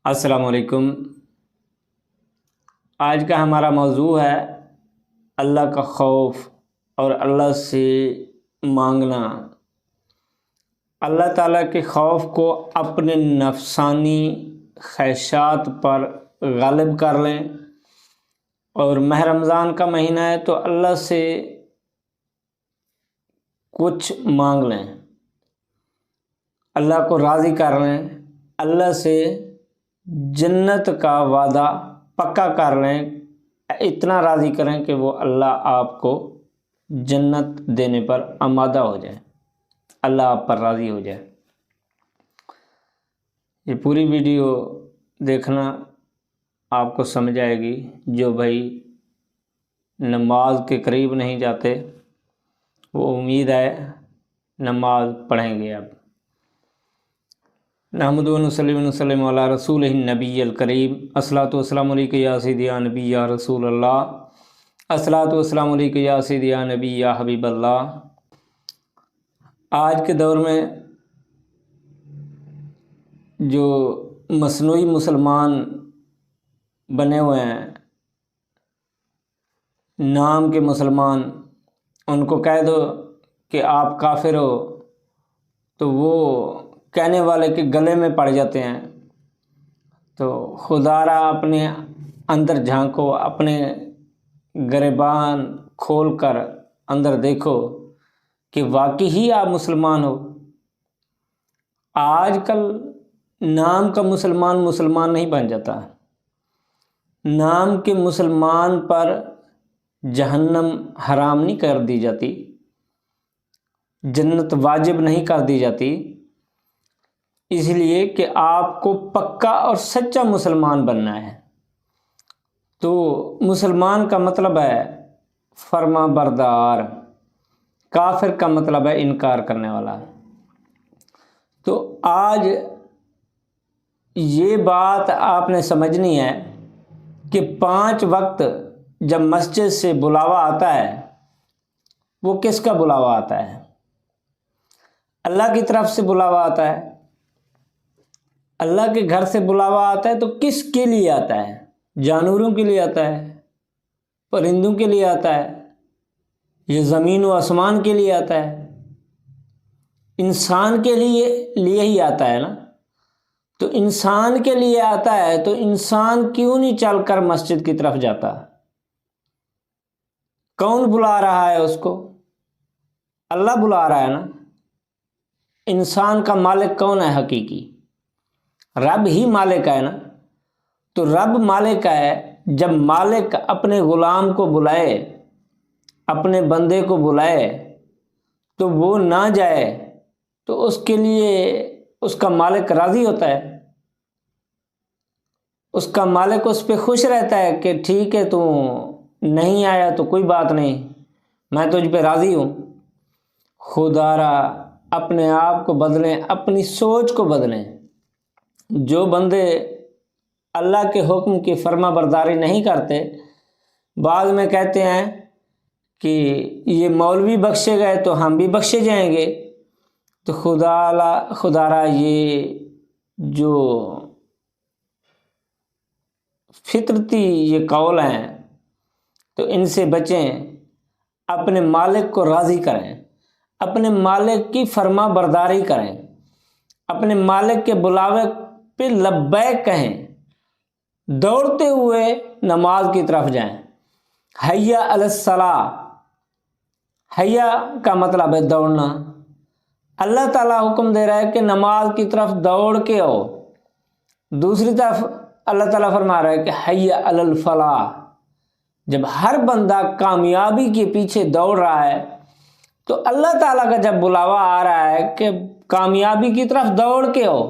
السلام علیکم۔ آج کا ہمارا موضوع ہے اللہ کا خوف اور اللہ سے مانگنا۔ اللہ تعالیٰ کے خوف کو اپنے نفسانی خواہشات پر غالب کر لیں، اور ماہ رمضان کا مہینہ ہے تو اللہ سے کچھ مانگ لیں، اللہ کو راضی کر لیں، اللہ سے جنت کا وعدہ پکا کر لیں، اتنا راضی کریں کہ وہ اللہ آپ کو جنت دینے پر آمادہ ہو جائے، اللہ آپ پر راضی ہو جائے۔ یہ پوری ویڈیو دیکھنا آپ کو سمجھ آئے گی۔ جو بھائی نماز کے قریب نہیں جاتے وہ امید ہے نماز پڑھیں گے۔ اب نحمد و نصلی و نسلم علی رسول النبی الکریم، الصلاۃ والسلام علیکہ یا سیدی یا نبی یا رسول اللہ، الصلاۃ والسلام علیکہ یا سیدی یا نبی یا حبیب اللہ۔ آج کے دور میں جو مصنوعی مسلمان بنے ہوئے ہیں، نام کے مسلمان، ان کو کہہ دو کہ آپ کافر ہو تو وہ کہنے والے کے گلے میں پڑ جاتے ہیں۔ تو خدا را اپنے اندر جھانکو، اپنے گریبان کھول کر اندر دیکھو کہ واقعی ہی آپ مسلمان ہو۔ آج کل نام کا مسلمان مسلمان نہیں بن جاتا، نام کے مسلمان پر جہنم حرام نہیں کر دی جاتی، جنت واجب نہیں کر دی جاتی، اس لیے کہ آپ کو پکا اور سچا مسلمان بننا ہے۔ تو مسلمان کا مطلب ہے فرما بردار، کافر کا مطلب ہے انکار کرنے والا۔ تو آج یہ بات آپ نے سمجھنی ہے کہ 5 وقت جب مسجد سے بلاوا آتا ہے، وہ کس کا بلاوا آتا ہے؟ اللہ کی طرف سے بلاوا آتا ہے۔ اللہ کے گھر سے بلاوا آتا ہے تو کس کے لیے آتا ہے؟ جانوروں کے لیے آتا ہے، پرندوں کے لیے آتا ہے، یہ زمین و آسمان کے لیے آتا ہے، انسان کے لیے ہی آتا ہے نا۔ تو انسان کے لیے آتا ہے تو انسان کیوں نہیں چل کر مسجد کی طرف جاتا؟ کون بلا رہا ہے اس کو؟ اللہ بلا رہا ہے نا۔ انسان کا مالک کون ہے حقیقی؟ رب ہی مالک ہے نا۔ تو رب مالک ہے، جب مالک اپنے غلام کو بلائے، اپنے بندے کو بلائے تو وہ نہ جائے تو اس کے لیے اس کا مالک راضی ہوتا ہے، اس کا مالک اس پہ خوش رہتا ہے کہ ٹھیک ہے تو نہیں آیا تو کوئی بات نہیں، میں تجھ پہ راضی ہوں۔ خدا را اپنے آپ کو بدلیں، اپنی سوچ کو بدلیں۔ جو بندے اللہ کے حکم کی فرما برداری نہیں کرتے، بعد میں کہتے ہیں کہ یہ مولوی بخشے گئے تو ہم بھی بخشے جائیں گے۔ تو خدا را یہ جو فطرتی یہ قول ہیں تو ان سے بچیں، اپنے مالک کو راضی کریں، اپنے مالک کی فرما برداری کریں، اپنے مالک کے بلاوے پہ لبیک کہیں، دوڑتے ہوئے نماز کی طرف جائیں۔ حیا علی الصلاۃ، حیا کا مطلب ہے دوڑنا۔ اللہ تعالیٰ حکم دے رہا ہے کہ نماز کی طرف دوڑ کے آؤ، دوسری طرف اللہ تعالیٰ فرما رہا ہے کہ حیا علی الفلاح۔ جب ہر بندہ کامیابی کے پیچھے دوڑ رہا ہے تو اللہ تعالیٰ کا جب بلاوا آ رہا ہے کہ کامیابی کی طرف دوڑ کے آؤ،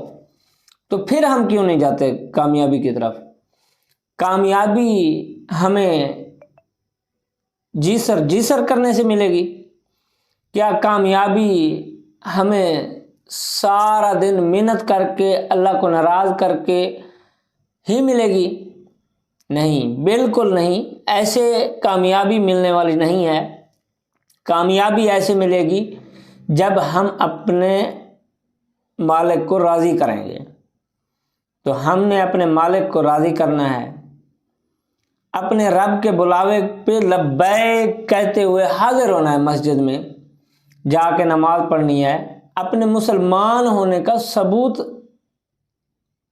تو پھر ہم کیوں نہیں جاتے کامیابی کی طرف؟ کامیابی ہمیں جی سر کرنے سے ملے گی کیا؟ کامیابی ہمیں سارا دن محنت کر کے اللہ کو ناراض کر کے ہی ملے گی؟ نہیں، بالکل نہیں، ایسے کامیابی ملنے والی نہیں ہے۔ کامیابی ایسے ملے گی جب ہم اپنے مالک کو راضی کریں گے۔ تو ہم نے اپنے مالک کو راضی کرنا ہے، اپنے رب کے بلاوے پہ لبیک کہتے ہوئے حاضر ہونا ہے، مسجد میں جا کے نماز پڑھنی ہے، اپنے مسلمان ہونے کا ثبوت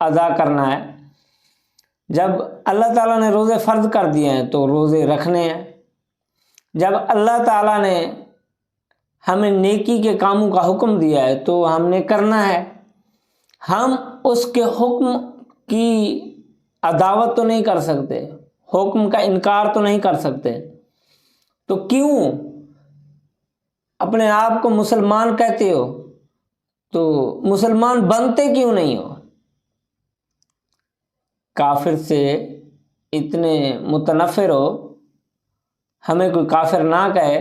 ادا کرنا ہے۔ جب اللہ تعالیٰ نے روزے فرض کر دیے ہیں تو روزے رکھنے ہیں، جب اللہ تعالیٰ نے ہمیں نیکی کے کاموں کا حکم دیا ہے تو ہم نے کرنا ہے۔ ہم اس کے حکم کی عداوت تو نہیں کر سکتے، حکم کا انکار تو نہیں کر سکتے، تو کیوں اپنے آپ کو مسلمان کہتے ہو؟ تو مسلمان بنتے کیوں نہیں ہو؟ کافر سے اتنے متنفر ہو، ہمیں کوئی کافر نہ کہے،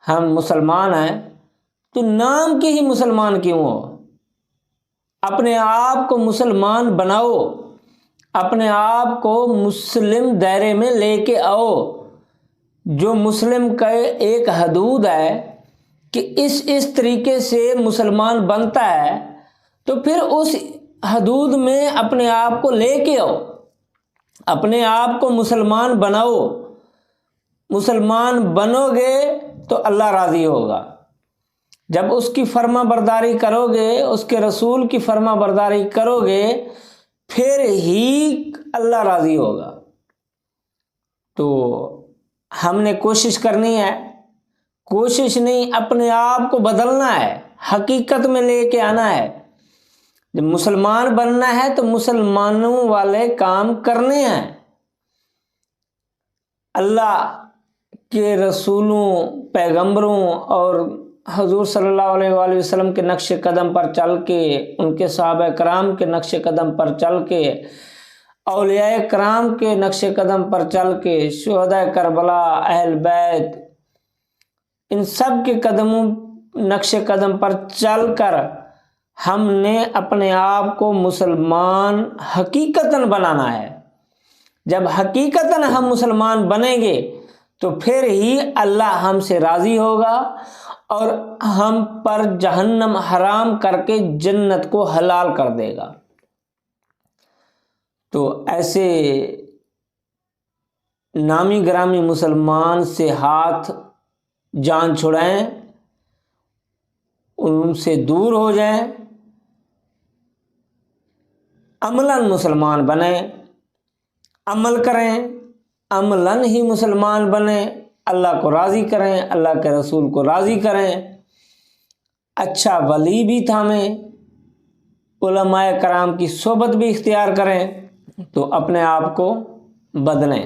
ہم مسلمان ہیں، تو نام کے ہی مسلمان کیوں ہو؟ اپنے آپ کو مسلمان بناؤ، اپنے آپ کو مسلم دائرے میں لے کے آؤ۔ جو مسلم کا ایک حدود ہے کہ اس طریقے سے مسلمان بنتا ہے، تو پھر اس حدود میں اپنے آپ کو لے کے آؤ، اپنے آپ کو مسلمان بناؤ۔ مسلمان بنو گے تو اللہ راضی ہوگا۔ جب اس کی فرما برداری کرو گے، اس کے رسول کی فرما برداری کرو گے، پھر ہی اللہ راضی ہوگا۔ تو ہم نے کوشش کرنی ہے، کوشش نہیں، اپنے آپ کو بدلنا ہے، حقیقت میں لے کے آنا ہے۔ جب مسلمان بننا ہے تو مسلمانوں والے کام کرنے ہیں، اللہ کے رسولوں، پیغمبروں اور حضور صلی اللہ علیہ وآلہ وسلم کے نقش قدم پر چل کے، ان کے صحابہ کرام کے نقش قدم پر چل کے، اولیاء کرام کے نقش قدم پر چل کے، شہداء کربلا، اہل بیت، ان سب کے نقش قدم پر چل کر ہم نے اپنے آپ کو مسلمان حقیقتاً بنانا ہے۔ جب حقیقتاً ہم مسلمان بنیں گے تو پھر ہی اللہ ہم سے راضی ہوگا اور ہم پر جہنم حرام کر کے جنت کو حلال کر دے گا۔ تو ایسے نامی گرامی مسلمان سے ہاتھ جان چھڑائیں، ان سے دور ہو جائیں، عملاً مسلمان بنیں، عمل کریں، عملاً ہی مسلمان بنیں، اللہ کو راضی کریں، اللہ کے رسول کو راضی کریں، اچھا ولی بھی تھامیں، علماء کرام کی صحبت بھی اختیار کریں، تو اپنے آپ کو بدلیں۔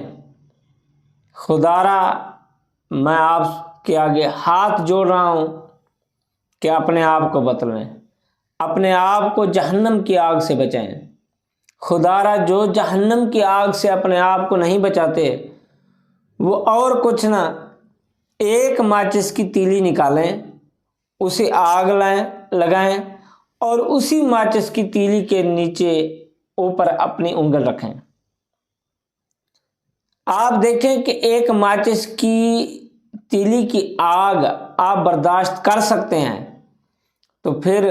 خدارا میں آپ کے آگے ہاتھ جوڑ رہا ہوں کہ اپنے آپ کو بدلیں، اپنے آپ کو جہنم کی آگ سے بچائیں۔ خدارا جو جہنم کی آگ سے اپنے آپ کو نہیں بچاتے، وہ اور کچھ نہ، ایک ماچس کی تیلی نکالیں، اسے آگ لگائیں اور اسی ماچس کی تیلی کے نیچے اوپر اپنی انگل رکھیں۔ آپ دیکھیں کہ ایک ماچس کی تیلی کی آگ آپ برداشت کر سکتے ہیں، تو پھر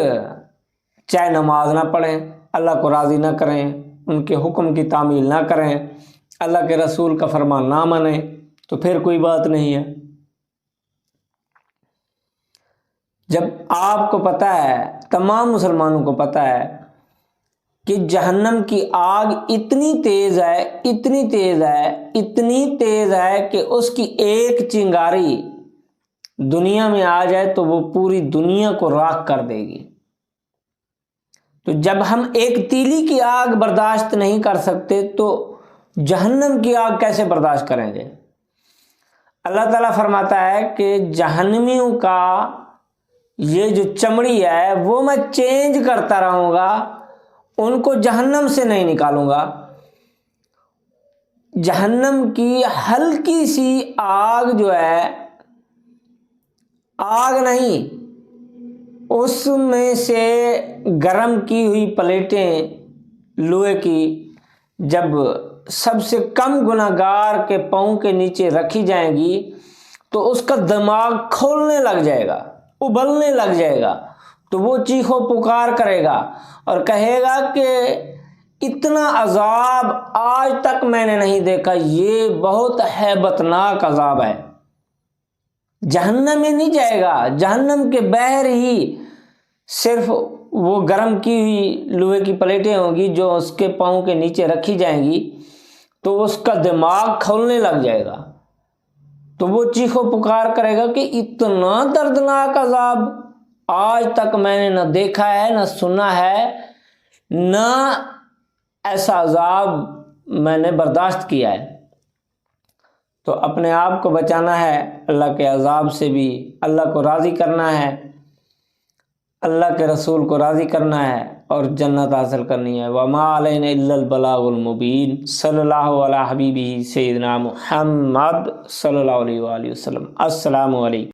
چاہے نماز نہ پڑھیں، اللہ کو راضی نہ کریں، ان کے حکم کی تعمیل نہ کریں، اللہ کے رسول کا فرمان نہ مانیں، تو پھر کوئی بات نہیں ہے۔ جب آپ کو پتہ ہے، تمام مسلمانوں کو پتہ ہے کہ جہنم کی آگ اتنی تیز ہے، اتنی تیز ہے، اتنی تیز ہے کہ اس کی ایک چنگاری دنیا میں آ جائے تو وہ پوری دنیا کو راکھ کر دے گی۔ تو جب ہم ایک تیلی کی آگ برداشت نہیں کر سکتے تو جہنم کی آگ کیسے برداشت کریں گے؟ اللہ تعالیٰ فرماتا ہے کہ جہنمیوں کا یہ جو چمڑی ہے وہ میں چینج کرتا رہوں گا، ان کو جہنم سے نہیں نکالوں گا۔ جہنم کی ہلکی سی آگ جو ہے، آگ نہیں، اس میں سے گرم کی ہوئی پلیٹیں لوہے کی جب سب سے کم گنہگار کے پاؤں کے نیچے رکھی جائیں گی تو اس کا دماغ کھولنے لگ جائے گا، ابلنے لگ جائے گا، تو وہ چیخو پکار کرے گا اور کہے گا کہ اتنا عذاب آج تک میں نے نہیں دیکھا، یہ بہت ہیبتناک عذاب ہے۔ جہنم میں نہیں جائے گا، جہنم کے باہر ہی صرف وہ گرم کی ہوئی لوہے کی پلیٹیں ہوں گی جو اس کے پاؤں کے نیچے رکھی جائیں گی، تو اس کا دماغ کھولنے لگ جائے گا، تو وہ چیخ و پکار کرے گا کہ اتنا دردناک عذاب آج تک میں نے نہ دیکھا ہے، نہ سنا ہے، نہ ایسا عذاب میں نے برداشت کیا ہے۔ تو اپنے آپ کو بچانا ہے اللہ کے عذاب سے بھی، اللہ کو راضی کرنا ہے، اللہ کے رسول کو راضی کرنا ہے اور جنت حاصل کرنی ہے۔ وَمَا عَلَيْنَا إِلَّا الْبَلَاغُ الْمُبِينُ۔ صلی اللہ علیہ حبیبہ سیدنا محمد صلی اللہ علیہ وآلہ وسلم۔ السلام علیکم۔